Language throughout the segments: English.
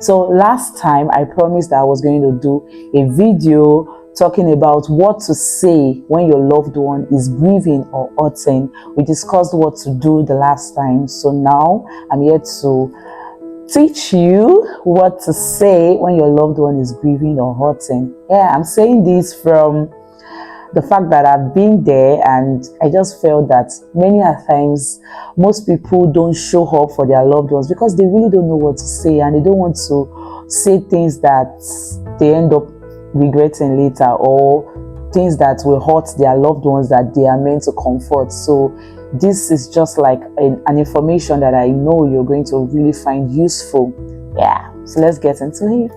So last time I promised that I was going to do a video talking about what to say when your loved one is grieving or hurting. We discussed what to do the last time, so now I'm here to teach you what to say when your loved one is grieving or hurting. Yeah, I'm saying this from the fact that I've been there, and I just felt that many a times most people don't show up for their loved ones because they really don't know what to say, and they don't want to say things that they end up regretting later, or things that will hurt their loved ones that they are meant to comfort. So this is just like an information that I know you're going to really find useful. Yeah, so let's get into it.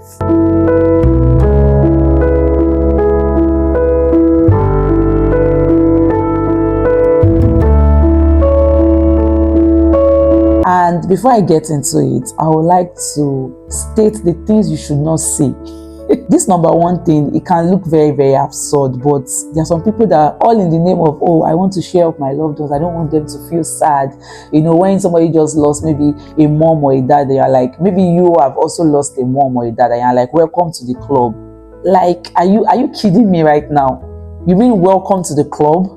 And before I get into it, I would like to state the things you should not say. This number one thing, it can look very, very absurd, but there are some people that are all in the name of, oh, I want to share with my loved ones. I don't want them to feel sad. You know, when somebody just lost maybe a mom or a dad, they are like, maybe you have also lost a mom or a dad, and you're like, welcome to the club. Like, are you kidding me right now? You mean welcome to the club?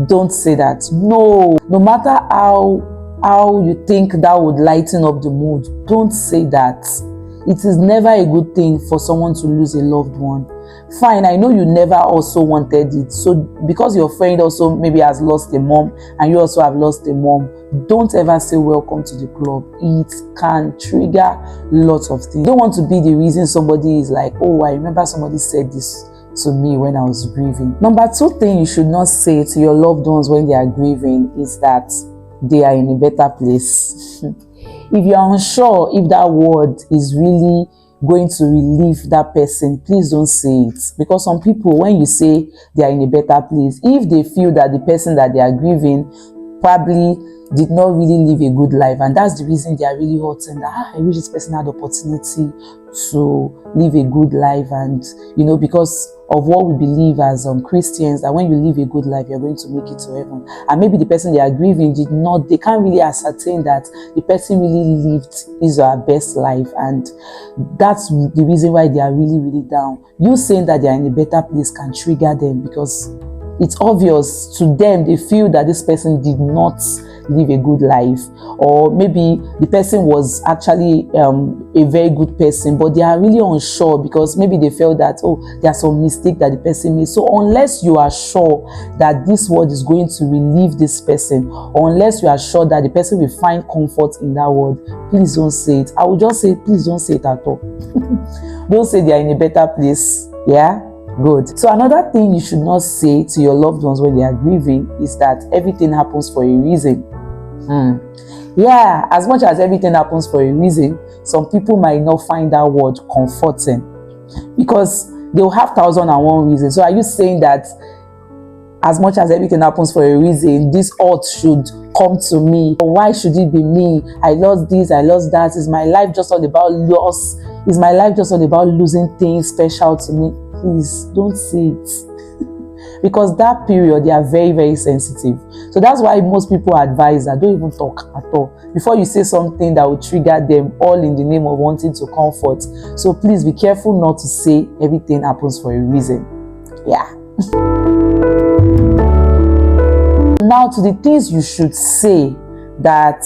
Don't say that. No matter how you think that would lighten up the mood, don't say that. It is never a good thing for someone to lose a loved one. Fine, I know you never also wanted it. So because your friend also maybe has lost a mom and you also have lost a mom, don't ever say welcome to the club. It can trigger lots of things. You don't want to be the reason somebody is like, oh, I remember somebody said this to me when I was grieving. Number two thing you should not say to your loved ones when they are grieving is that they are in a better place. If you are unsure if that word is really going to relieve that person, please don't say it. Because some people, when you say they are in a better place, if they feel that the person that they are grieving probably did not really live a good life, and that's the reason they are really hurting, that I wish this person had the opportunity to live a good life. And you know, because of what we believe as Christians, that when you live a good life, you're going to make it to heaven. And maybe the person they are grieving they can't really ascertain that the person really lived his or her best life, and that's the reason why they are really, really down. You saying that they are in a better place can trigger them, because it's obvious to them. They feel that this person did not live a good life, or maybe the person was actually a very good person, but they are really unsure because maybe they felt that, oh, there's some mistake that the person made. So unless you are sure that this word is going to relieve this person, or unless you are sure that the person will find comfort in that word, please don't say it. I would just say, please don't say it at all. Don't say they are in a better place. Yeah, good. So another thing you should not say to your loved ones when they are grieving is that everything happens for a reason. Yeah, as much as everything happens for a reason, some people might not find that word comforting because they'll have 1,001 reasons. So are you saying that as much as everything happens for a reason, this hurt should come to me? Or why should it be me? I lost this, I lost that. Is my life just all about loss? Is my life just all about losing things special to me? Please don't say it. Because that period, they are very, very sensitive. So that's why most people advise that don't even talk at all before you say something that will trigger them, all in the name of wanting to comfort. So please be careful not to say everything happens for a reason. Yeah. Now to the things you should say that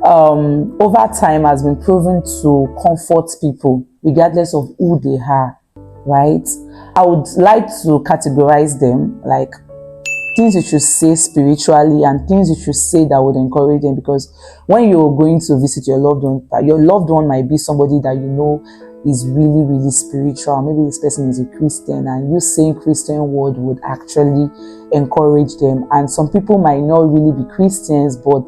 over time has been proven to comfort people regardless of who they are, right? I would like to categorize them like things you should say spiritually and things you should say that would encourage them. Because when you're going to visit your loved one might be somebody that you know is really, really spiritual. Maybe this person is a Christian, and you saying Christian word would actually encourage them. And some people might not really be Christians, but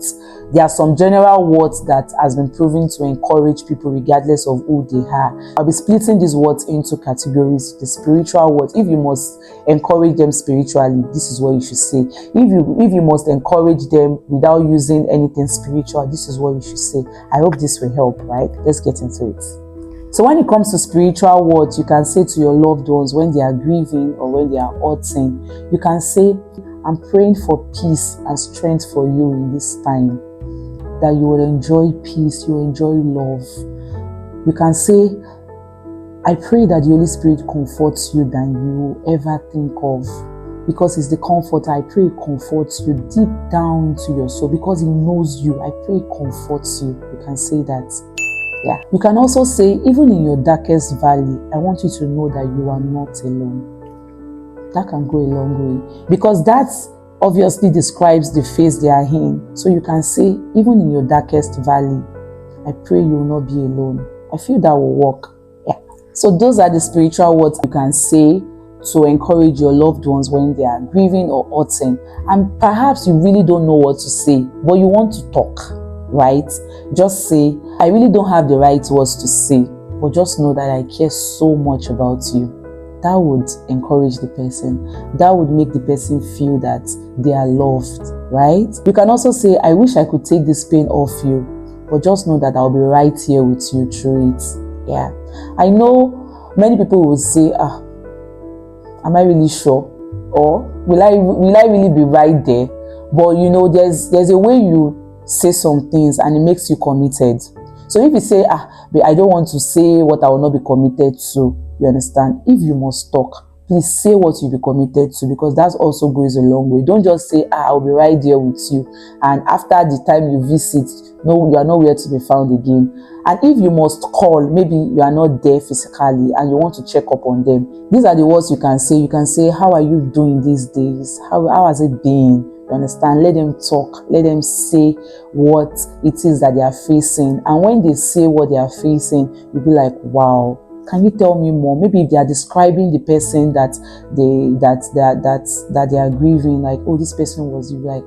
there are some general words that has been proven to encourage people regardless of who they are. I'll be splitting these words into categories. The spiritual words, if you must encourage them spiritually, this is what you should say. If you must encourage them without using anything spiritual, this is what you should say. I hope this will help, right? Let's get into it. So when it comes to spiritual words, you can say to your loved ones when they are grieving or when they are hurting, you can say, I'm praying for peace and strength for you in this time, that you will enjoy peace, you will enjoy love, You can say, I pray that the Holy Spirit comforts you than you ever think of, because it's the comforter. I pray it comforts you deep down to your soul, because He knows you. I pray it comforts you. You can say that. Yeah. You can also say, even in your darkest valley, I want you to know that you are not alone. That can go a long way, because that obviously describes the phase they are in. So you can say, even in your darkest valley, I pray you will not be alone. I feel that will work. Yeah. So those are the spiritual words you can say to encourage your loved ones when they are grieving or hurting. And perhaps you really don't know what to say, but you want to talk, right? Just say, I really don't have the right words to say, but just know that I care so much about you. That would encourage the person. That would make the person feel that they are loved, right? You can also say, I wish I could take this pain off you, but just know that I'll be right here with you through it. Yeah. I know many people will say, am I really sure? Or will I really be right there? But there's a way you say some things and it makes you committed. So if you say, I don't want to say what I will not be committed to, you understand? If you must talk, please say what you'll be committed to, because that also goes a long way. Don't just say, I'll be right there with you, and after the time you visit, no, you are nowhere to be found again. And if you must call, maybe you are not there physically and you want to check up on them, these are the words you can say. You can say, how are you doing these days? How has it been? You understand? Let them talk. Let them say what it is that they are facing. And when they say what they are facing, you'll be like, wow, can you tell me more? Maybe if they are describing the person that they are grieving, like, oh, this person was, you like,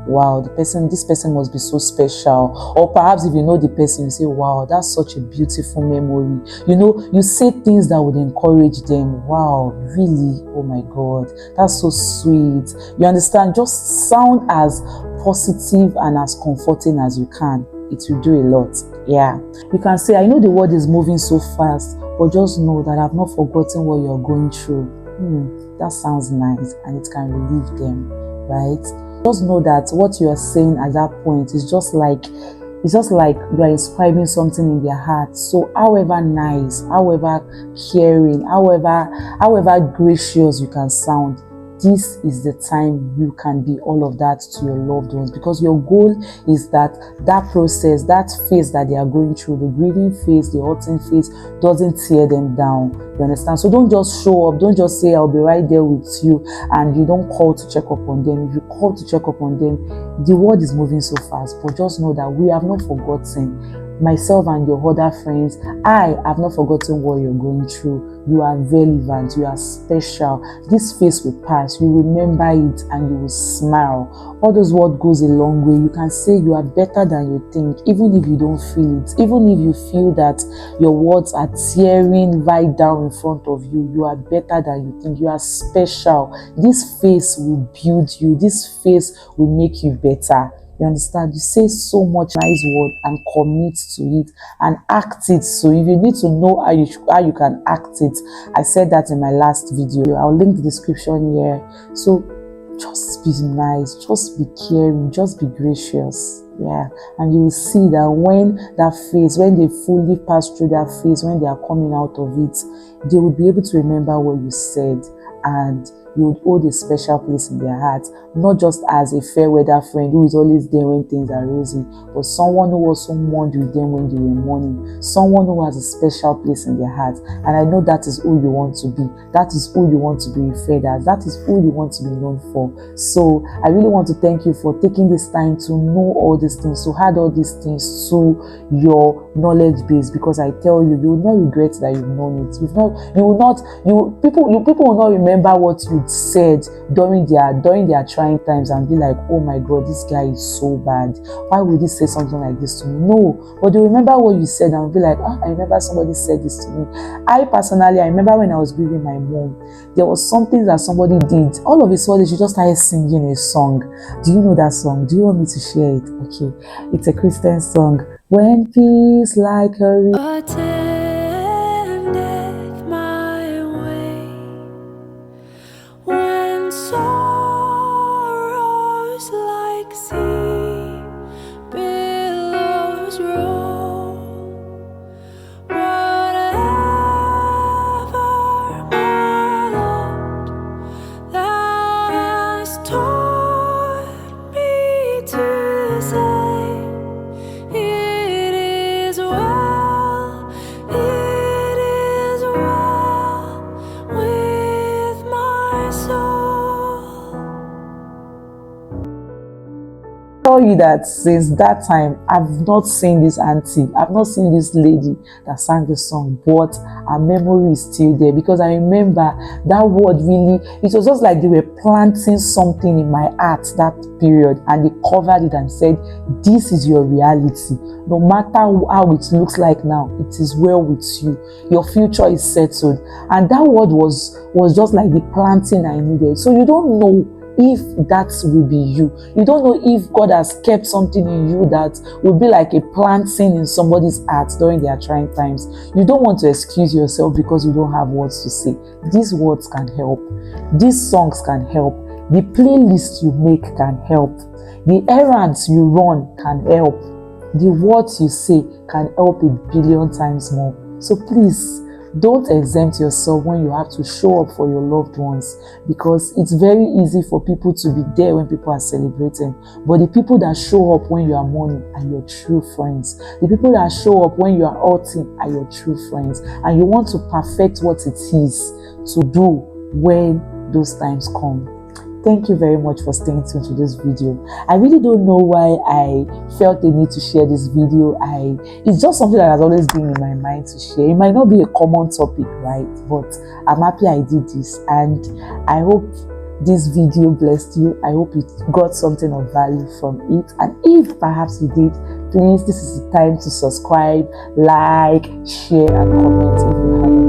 wow, this person must be so special. Or perhaps if you know the person, you say, wow, that's such a beautiful memory. You say things that would encourage them. Wow, really? Oh my God, that's so sweet. You understand? Just sound as positive and as comforting as you can. It will do a lot. Yeah. You can say, I know the world is moving so fast, but just know that I've not forgotten what you're going through. That sounds nice, and it can relieve them, right? Just know that what you are saying at that point is just like you are inscribing something in their heart. So however nice, however caring, however gracious you can sound, this is the time you can be all of that to your loved ones, because your goal is that process, that phase that they are going through, the grieving phase, the hurting phase, doesn't tear them down. You understand? So don't just show up. Don't just say, I'll be right there with you, and you don't call to check up on them. If you call to check up on them, the world is moving so fast, but just know that we have not forgotten. Myself and your other friends, I have not forgotten what you're going through. You are relevant. You are special. This phase will pass. You remember it and you will smile. All those words goes a long way. You can say you are better than you think, even if you don't feel it. Even if you feel that your words are tearing right down in front of you, you are better than you think. You are special. This phase will build you. This phase will make you better. You understand? You say so much nice word and commit to it and act it. So if you need to know how you can act it, I said that in my last video. I'll link the description here. So just be nice, just be caring, just be gracious. Yeah, and you will see that when they fully pass through that phase, when they are coming out of it, they will be able to remember what you said, and you would hold a special place in their hearts, not just as a fair weather friend who is always there when things are rosy, but someone who also mourned with them when they were mourning, someone who has a special place in their hearts. And I know that is who you want to be. That is who you want to be referred as. That is who you want to be known for. So I really want to thank you for taking this time to know all these things, to add all these things to your knowledge base, because I tell you, you will not regret that you've known it. People will not remember what you said during their trying times and be like, oh my God, this guy is so bad. Why would he say something like this to me? No, but they remember what you said and be like, I remember somebody said this to me. I remember when I was grieving my mom, there was something that somebody did. All of a sudden, she just started singing a song. Do you know that song? Do you want me to share it? Okay, it's a Christian song. When peace like a attendeth my way, when sorrows like sea billows roll, me that since that time, I've not seen this auntie, I've not seen this lady that sang the song, but her memory is still there, because I remember that word really, it was just like they were planting something in my heart that period, and they covered it and said, this is your reality. No matter how it looks like now, it is well with you. Your future is settled. And that word was just like the planting I needed. So you don't know if that will be you. You don't know if God has kept something in you that will be like a planting in somebody's heart during their trying times. You don't want to excuse yourself because you don't have words to say. These words can help. These songs can help. The playlist you make can help. The errands you run can help. The words you say can help a billion times more. So please, don't exempt yourself when you have to show up for your loved ones, because it's very easy for people to be there when people are celebrating. But the people that show up when you are mourning are your true friends. The people that show up when you are hurting are your true friends. And you want to perfect what it is to do when those times come. Thank you very much for staying tuned to this video. I really don't know why I felt the need to share this video. It's just something that has always been in my mind to share. It might not be a common topic, right? But I'm happy I did this, and I hope this video blessed you. I hope you got something of value from it. And if perhaps you did, please, this is the time to subscribe, like, share, and comment if you haven't.